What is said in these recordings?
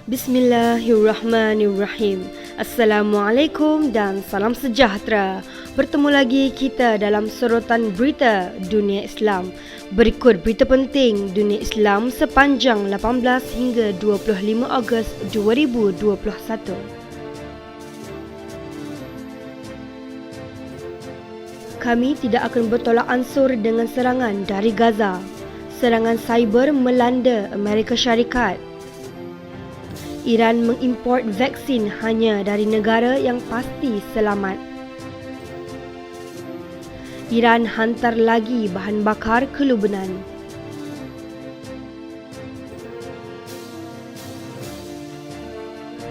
Bismillahirrahmanirrahim. Assalamualaikum dan salam sejahtera. Bertemu lagi kita dalam sorotan berita dunia Islam. Berikut berita penting dunia Islam sepanjang 18 hingga 25 Ogos 2021. Kami tidak akan bertolak ansur dengan serangan dari Gaza. Serangan cyber melanda Amerika Syarikat. Iran mengimport vaksin hanya dari negara yang pasti selamat. Iran hantar lagi bahan bakar ke Lebanon.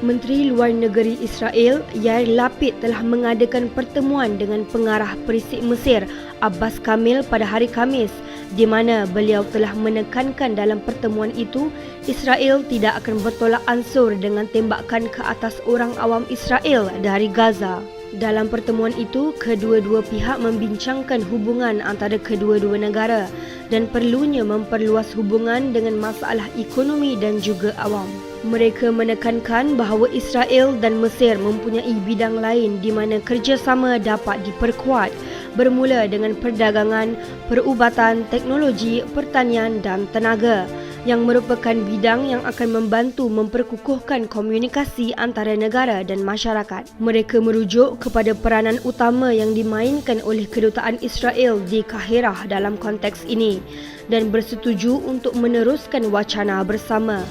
Menteri Luar Negeri Israel, Yair Lapid telah mengadakan pertemuan dengan pengarah Perisik Mesir, Abbas Kamil pada hari Khamis, di mana beliau telah menekankan dalam pertemuan itu, Israel tidak akan bertolak ansur dengan tembakan ke atas orang awam Israel dari Gaza. Dalam pertemuan itu, kedua-dua pihak membincangkan hubungan antara kedua-dua negara dan perlunya memperluas hubungan dengan masalah ekonomi dan juga awam. Mereka menekankan bahawa Israel dan Mesir mempunyai bidang lain di mana kerjasama dapat diperkuat, bermula dengan perdagangan, perubatan, teknologi, pertanian dan tenaga, yang merupakan bidang yang akan membantu memperkukuhkan komunikasi antara negara dan masyarakat. Mereka merujuk kepada peranan utama yang dimainkan oleh kedutaan Israel di Kahirah dalam konteks ini dan bersetuju untuk meneruskan wacana bersama.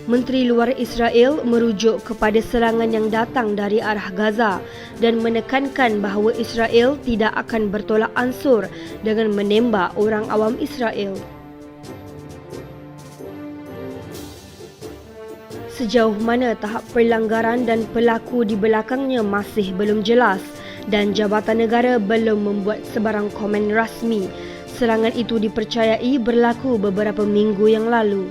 Menteri Luar Israel merujuk kepada serangan yang datang dari arah Gaza dan menekankan bahawa Israel tidak akan bertolak ansur dengan menembak orang awam Israel. Sejauh mana tahap pelanggaran dan pelaku di belakangnya masih belum jelas dan Jabatan Negara belum membuat sebarang komen rasmi. Serangan itu dipercayai berlaku beberapa minggu yang lalu.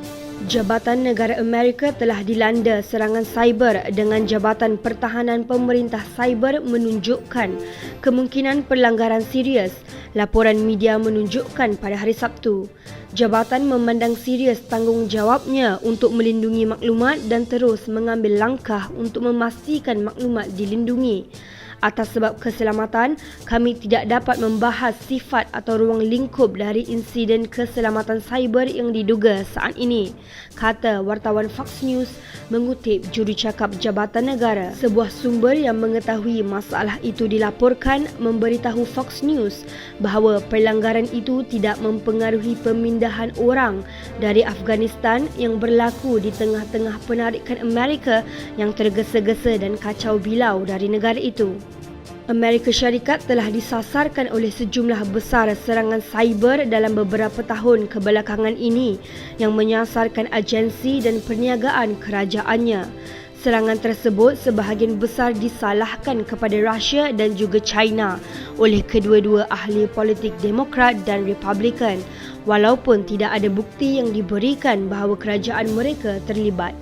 Jabatan Negara Amerika telah dilanda serangan cyber dengan Jabatan Pertahanan Pemerintah Cyber menunjukkan kemungkinan pelanggaran serius. Laporan media menunjukkan pada hari Sabtu. Jabatan memandang serius tanggungjawabnya untuk melindungi maklumat dan terus mengambil langkah untuk memastikan maklumat dilindungi. Atas sebab keselamatan, kami tidak dapat membahas sifat atau ruang lingkup dari insiden keselamatan cyber yang diduga saat ini, kata wartawan Fox News mengutip jurucakap Jabatan Negara. Sebuah sumber yang mengetahui masalah itu dilaporkan memberitahu Fox News bahawa pelanggaran itu tidak mempengaruhi pemindahan orang dari Afghanistan yang berlaku di tengah-tengah penarikan Amerika yang tergesa-gesa dan kacau bilau dari negara itu. Amerika Syarikat telah disasarkan oleh sejumlah besar serangan cyber dalam beberapa tahun kebelakangan ini yang menyasarkan agensi dan perniagaan kerajaannya. Serangan tersebut sebahagian besar disalahkan kepada Rusia dan juga China oleh kedua-dua ahli politik Demokrat dan Republikan, walaupun tidak ada bukti yang diberikan bahawa kerajaan mereka terlibat.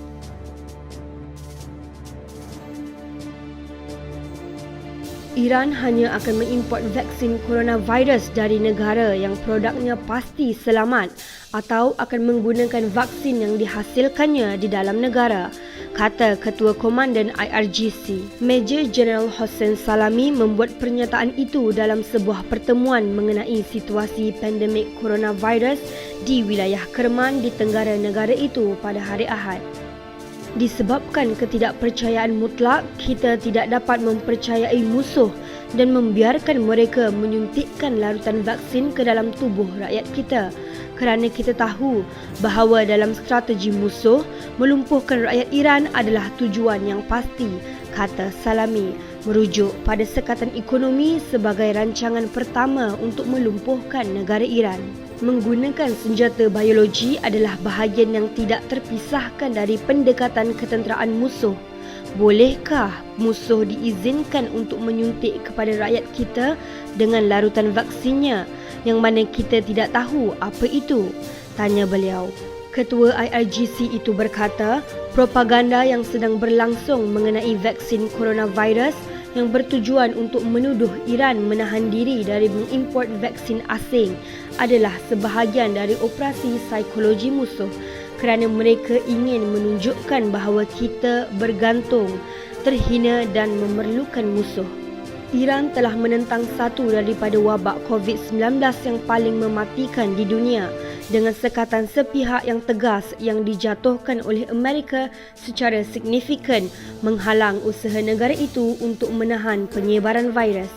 Iran hanya akan mengimport vaksin coronavirus dari negara yang produknya pasti selamat atau akan menggunakan vaksin yang dihasilkannya di dalam negara, kata Ketua Komandan IRGC. Major General Hossein Salami membuat pernyataan itu dalam sebuah pertemuan mengenai situasi pandemik coronavirus di wilayah Kerman di tenggara negara itu pada hari Ahad. Disebabkan ketidakpercayaan mutlak, kita tidak dapat mempercayai musuh dan membiarkan mereka menyuntikkan larutan vaksin ke dalam tubuh rakyat kita kerana kita tahu bahawa dalam strategi musuh, melumpuhkan rakyat Iran adalah tujuan yang pasti, kata Salami, merujuk pada sekatan ekonomi sebagai rancangan pertama untuk melumpuhkan negara Iran. Menggunakan senjata biologi adalah bahagian yang tidak terpisahkan dari pendekatan ketenteraan musuh. Bolehkah musuh diizinkan untuk menyuntik kepada rakyat kita dengan larutan vaksinnya yang mana kita tidak tahu apa itu? Tanya beliau. Ketua IRGC itu berkata, propaganda yang sedang berlangsung mengenai vaksin coronavirus yang bertujuan untuk menuduh Iran menahan diri dari mengimport vaksin asing adalah sebahagian dari operasi psikologi musuh, kerana mereka ingin menunjukkan bahawa kita bergantung, terhina dan memerlukan musuh. Iran telah menentang satu daripada wabak COVID-19 yang paling mematikan di dunia dengan sekatan sepihak yang tegas yang dijatuhkan oleh Amerika secara signifikan menghalang usaha negara itu untuk menahan penyebaran virus.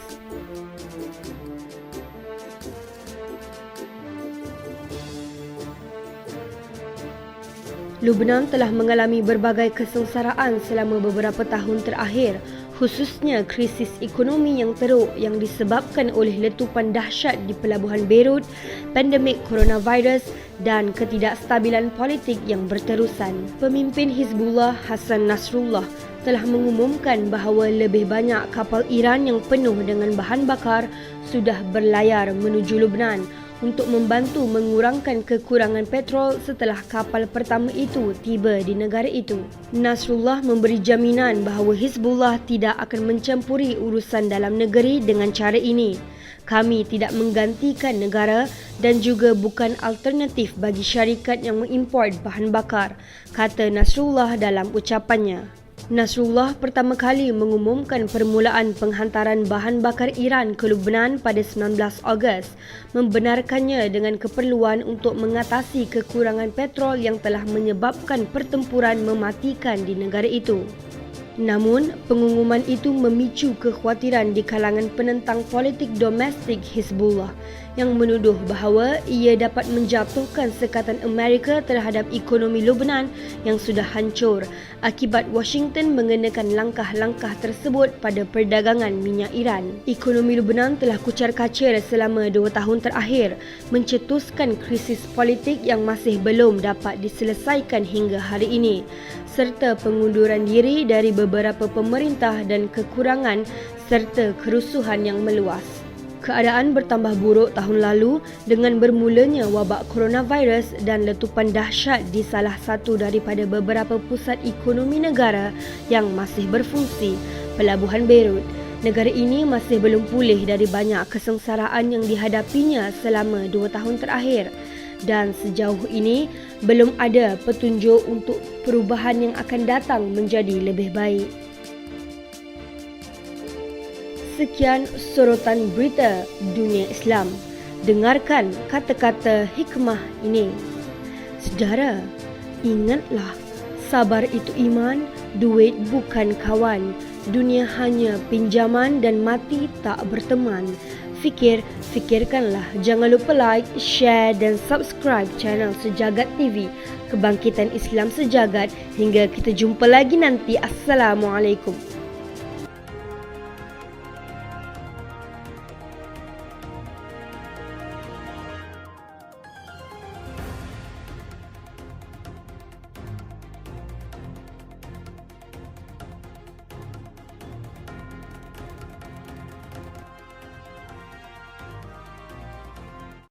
Lebanon telah mengalami berbagai kesengsaraan selama beberapa tahun terakhir, khususnya krisis ekonomi yang teruk yang disebabkan oleh letupan dahsyat di pelabuhan Beirut, pandemik coronavirus dan ketidakstabilan politik yang berterusan. Pemimpin Hizbullah Hassan Nasrullah telah mengumumkan bahawa lebih banyak kapal Iran yang penuh dengan bahan bakar sudah berlayar menuju Lebanon untuk membantu mengurangkan kekurangan petrol setelah kapal pertama itu tiba di negara itu. Nasrullah memberi jaminan bahawa Hizbullah tidak akan mencampuri urusan dalam negeri dengan cara ini. Kami tidak menggantikan negara dan juga bukan alternatif bagi syarikat yang mengimport bahan bakar, kata Nasrullah dalam ucapannya. Nasrullah pertama kali mengumumkan permulaan penghantaran bahan bakar Iran ke Lebanon pada 19 Ogos, membenarkannya dengan keperluan untuk mengatasi kekurangan petrol yang telah menyebabkan pertempuran mematikan di negara itu. Namun, pengumuman itu memicu kekhawatiran di kalangan penentang politik domestik Hizbullah yang menuduh bahawa ia dapat menjatuhkan sekatan Amerika terhadap ekonomi Lebanon yang sudah hancur akibat Washington mengenakan langkah-langkah tersebut pada perdagangan minyak Iran. Ekonomi Lebanon telah kucar-kacir selama 2 tahun terakhir, mencetuskan krisis politik yang masih belum dapat diselesaikan hingga hari ini, serta pengunduran diri dari beberapa pemerintah dan kekurangan serta kerusuhan yang meluas. Keadaan bertambah buruk tahun lalu dengan bermulanya wabak coronavirus dan letupan dahsyat di salah satu daripada beberapa pusat ekonomi negara yang masih berfungsi, Pelabuhan Beirut. Negara ini masih belum pulih dari banyak kesengsaraan yang dihadapinya selama 2 tahun terakhir dan sejauh ini belum ada petunjuk untuk perubahan yang akan datang menjadi lebih baik. Sekian sorotan berita dunia Islam. Dengarkan kata-kata hikmah ini. Saudara, ingatlah, sabar itu iman, duit bukan kawan. Dunia hanya pinjaman dan mati tak berteman. Fikirkanlah. Jangan lupa like, share dan subscribe channel Sejagat TV, Kebangkitan Islam Sejagat. Hingga kita jumpa lagi nanti. Assalamualaikum.